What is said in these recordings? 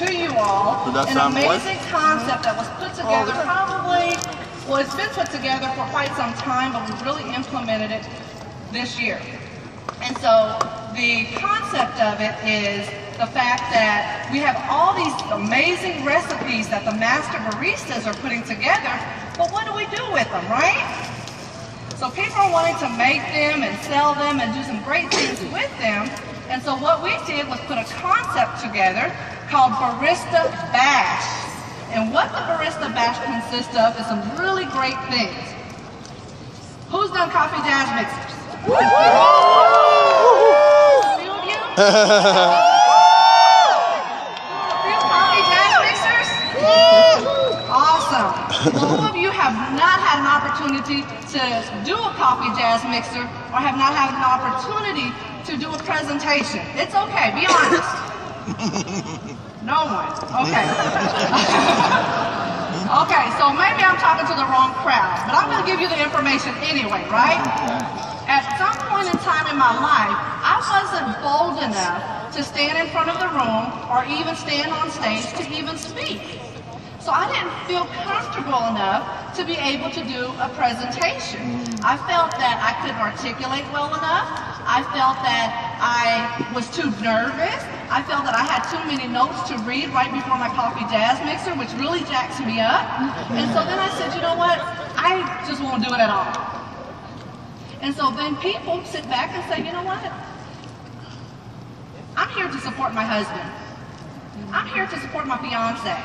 to you all an amazing concept that was put together probably, well, it's been put together for quite some time, but we've really implemented it this year. And so the concept of it is the fact that we have all these amazing recipes that the master baristas are putting together, but what do we do with them, right? So people are wanting to make them and sell them and do some great things with them. And so what we did was put a concept together called Barista Bash. And what the Barista Bash consists of is some really great things. Who's done coffee jazz mixers? A few of you? A few coffee jazz mixers? Awesome. Who of you have not had an opportunity to do a coffee jazz mixer or have not had an opportunity to do a presentation? It's okay, be honest. No one. Okay. Okay, so maybe I'm talking to the wrong crowd, but I'm going to give you the information anyway, right? At some point in time in my life, I wasn't bold enough to stand in front of the room or even stand on stage to even speak. So I didn't feel comfortable enough to be able to do a presentation. I felt that I couldn't articulate well enough. I felt that I was too nervous. I felt that I had too many notes to read right before my coffee jazz mixer, which really jacks me up. And so then I said, you know what? I just won't do it at all. And so then people sit back and say, you know what? I'm here to support my husband. I'm here to support my fiance.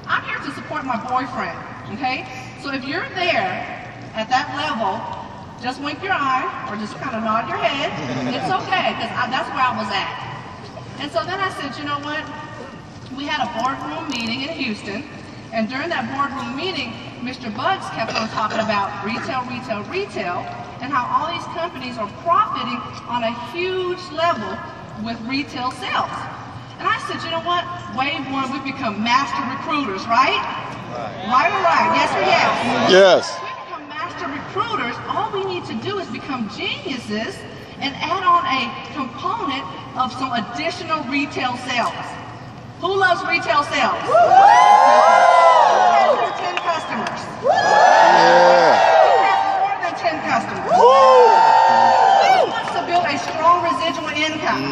I'm here to support my boyfriend, okay? So if you're there at that level, just wink your eye or just kind of nod your head. It's okay, because that's where I was at. And so then I said, you know what? We had a boardroom meeting in Houston, and during that boardroom meeting, Mr. Bugs kept on talking about retail, retail, retail, and how all these companies are profiting on a huge level with retail sales. And I said, you know what? Wave one, we become master recruiters, right? Right or right? Yes or yes? Yes. We become master recruiters. All we need to do is become geniuses and add on a component of some additional retail sales. Who loves retail sales? Who has more than 10 customers? Yeah. Who has more than 10 customers? Who wants to build a strong residual income?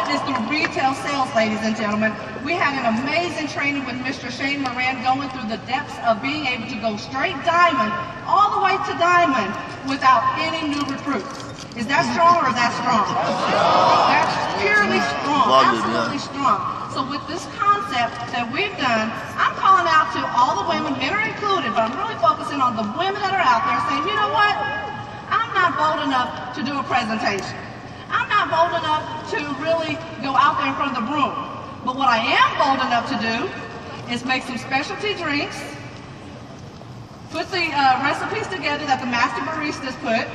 Is through retail sales, ladies and gentlemen. We had an amazing training with Mr. Shane Moran going through the depths of being able to go straight diamond, all the way to diamond, without any new recruits. Is that strong or is that strong? That's purely strong, absolutely strong. So with this concept that we've done, I'm calling out to all the women, men are included, but I'm really focusing on the women that are out there saying, you know what? I'm not bold enough to do a presentation. I'm not bold enough to really go out there in front of the room. But what I am bold enough to do is make some specialty drinks, put the recipes together that the master baristas put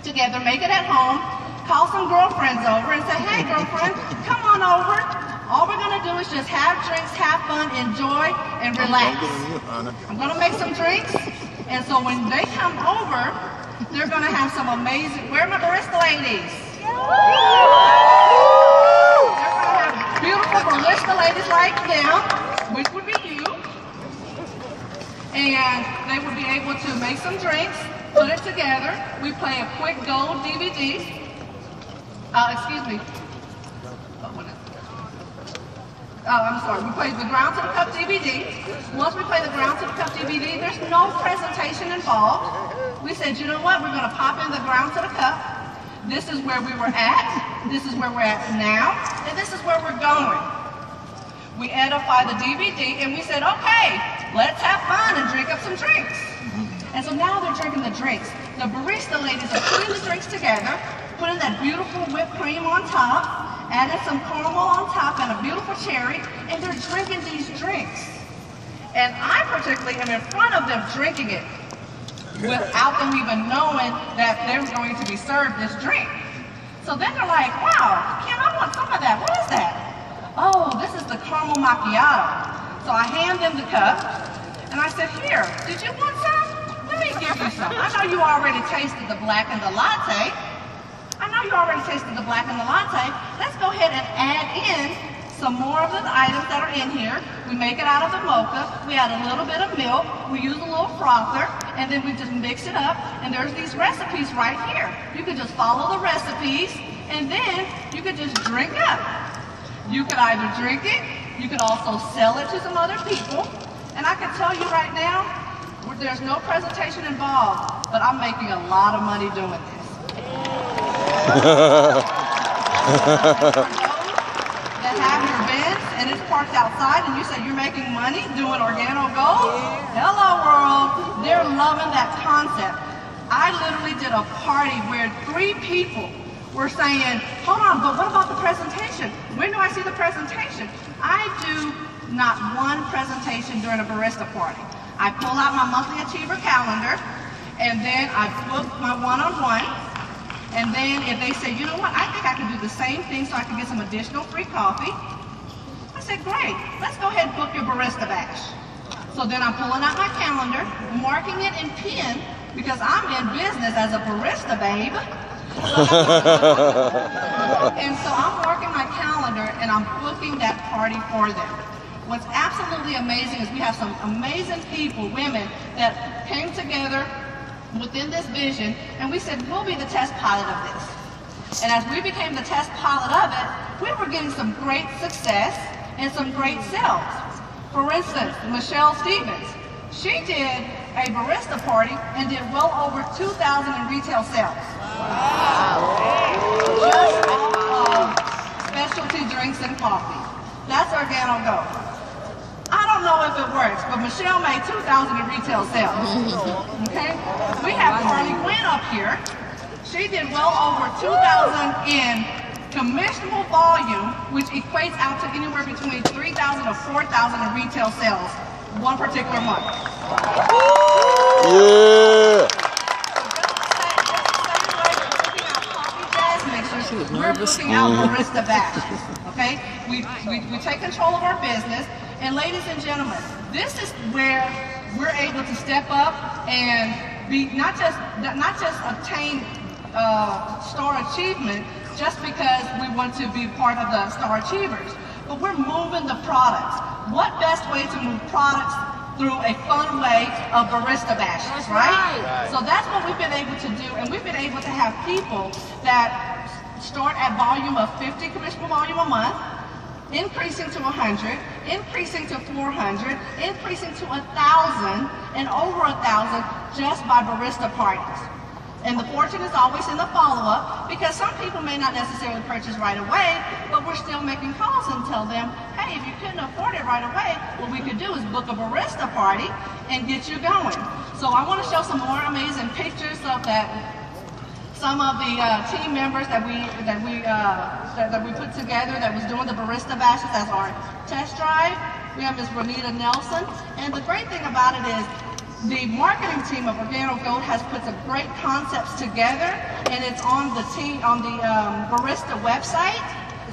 together, make it at home, call some girlfriends over and say, hey girlfriend, come on over. All we're gonna do is just have drinks, have fun, enjoy, and relax. I'm gonna make some drinks, and so when they come over, they're gonna have some amazing, where are my barista ladies? They're going to have beautiful barista ladies like them, which would be you, and they would be able to make some drinks, put it together. We play a quick gold DVD. Excuse me. I'm sorry. We play the Ground to the Cup DVD. Once we play the Ground to the Cup DVD, there's no presentation involved. We said, you know what? We're going to pop in the Ground to the Cup. This is where we were at, this is where we're at now, and this is where we're going. We edify the DVD, and we said, okay, let's have fun and drink up some drinks. And so now they're drinking the drinks. The barista ladies are putting the drinks together, putting that beautiful whipped cream on top, adding some caramel on top and a beautiful cherry, and they're drinking these drinks. And I particularly am in front of them drinking it, without them even knowing that they were going to be served this drink. So then they're like, wow, Kim, I want some of that. What is that? Oh, this is the caramel macchiato. So I hand them the cup, and I said, here, did you want some? Let me give you some. I know you already tasted the black and the latte. I know you already tasted the black and the latte. Let's go ahead and add in some more of the items that are in here. We make it out of the mocha. We add a little bit of milk. We use a little frother, and then we just mix it up. And there's these recipes right here. You can just follow the recipes, and then you can just drink up. You could either drink it, you could also sell it to some other people. And I can tell you right now, there's no presentation involved, but I'm making a lot of money doing this. That have your Benz and it's parked outside and you say you're making money doing Organo Gold? Hello world, they're loving that concept. I literally did a party where 3 people were saying, hold on, but what about the presentation? When do I see the presentation? I do not one presentation during a barista party. I pull out my monthly achiever calendar, and then I book my one-on-one, and then if they say, you know what, I think I can do the same thing so I can get some additional free coffee, I said, great, let's go ahead and book your barista bash. So then I'm pulling out my calendar, marking it in pen, because I'm in business as a barista, babe. And so I'm marking my calendar and I'm booking that party for them. What's absolutely amazing is we have some amazing people, women, that came together within this vision, and we said, we'll be the test pilot of this. And as we became the test pilot of it, we were getting some great success and some great sales. For instance, Michelle Stevens, she did a barista party and did well over 2,000 in retail sales. Wow. Just off of specialty drinks and coffee. That's Organo Gold. I don't know if it works, but Michelle made 2,000 in retail sales. Okay? We have Carly Gwen up here. She did well over 2,000 in commissionable volume, which equates out to anywhere between 3,000 to 4,000 in retail sales one particular month. Yeah. We're booking out barista bashes, okay? We take control of our business, and ladies and gentlemen, this is where we're able to step up and be not just obtain star achievement just because we want to be part of the star achievers, but we're moving the products. What best way to move products through a fun way of barista bashes, right? So that's what we've been able to do, and we've been able to have people that start at volume of 50 commissionable volume a month, increasing to 100, increasing to 400, increasing to 1,000, and over 1,000 just by barista parties. And the fortune is always in the follow-up, because some people may not necessarily purchase right away, but we're still making calls and tell them, hey, if you couldn't afford it right away, what we could do is book a barista party and get you going. So I want to show some more amazing pictures of that. Some of the team members that we put together that was doing the barista bashes as our test drive. We have Ms. Renita Nelson, and the great thing about it is the marketing team of Organo Gold has put some great concepts together, and it's on the barista website.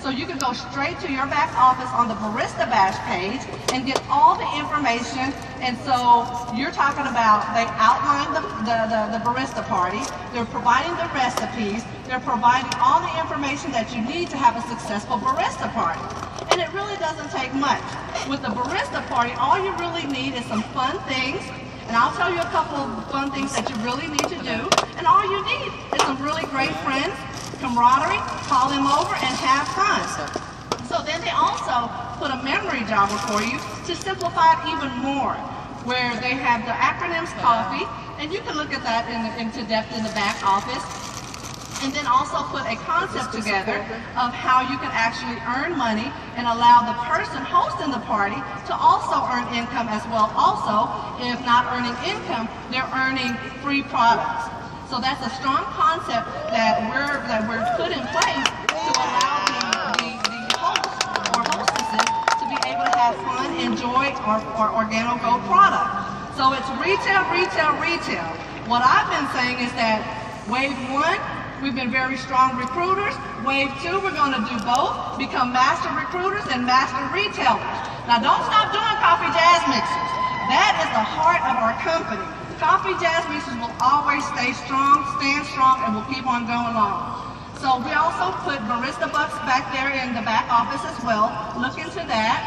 So you can go straight to your back office on the Barista Bash page and get all the information. And so you're talking about, they outline the barista party, they're providing the recipes, they're providing all the information that you need to have a successful barista party. And it really doesn't take much. With the barista party, all you really need is some fun things. And I'll tell you a couple of fun things that you really need to do. And all you need is some really great friends, camaraderie, call them over and have fun. So then they also put a memory jogger for you to simplify it even more, where they have the acronyms coffee, and you can look at that into depth in the back office, and then also put a concept together of how you can actually earn money and allow the person hosting the party to also earn income as well. Also, if not earning income, they're earning free products. So that's a strong concept that we're put in place to allow the hosts or hostesses to be able to have fun, enjoy our Organo Gold product. So it's retail, retail, retail. What I've been saying is that wave 1, we've been very strong recruiters. Wave 2, we're going to do both, become master recruiters and master retailers. Now don't stop doing coffee jazz mixers. That is the heart of our company. Coffee jazz mixers will always stay strong, stand strong, and will keep on going long. So we also put Barista Bucks back there in the back office as well. Look into that.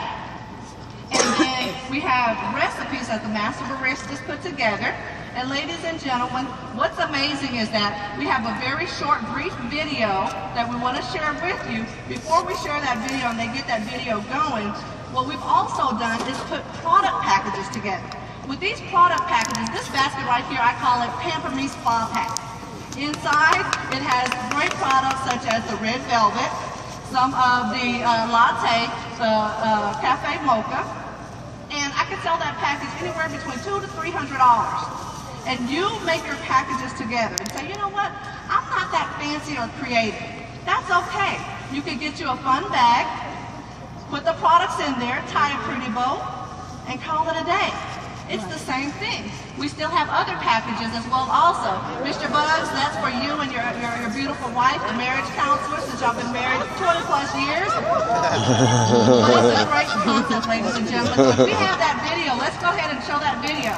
And then we have recipes that the Master Baristas put together. And ladies and gentlemen, what's amazing is that we have a very short, brief video that we want to share with you. Before we share that video and they get that video going, what we've also done is put product packages together. With these product packages, this basket right here, I call it Pamper Me Spa Pack. Inside, it has great products such as the red velvet, some of the latte, the cafe mocha, and I can sell that package anywhere between $200 to $300. And you make your packages together and say, you know what, I'm not that fancy or creative. That's okay. You could get you a fun bag, put the products in there, tie a pretty bow, and call it a day. It's the same thing. We still have other packages as well also. Mr. Bugs, that's for you and your beautiful wife, the marriage counselor, since y'all been married 20 plus years. Well, it's a great concept, ladies and gentlemen. So if we have that video, let's go ahead and show that video.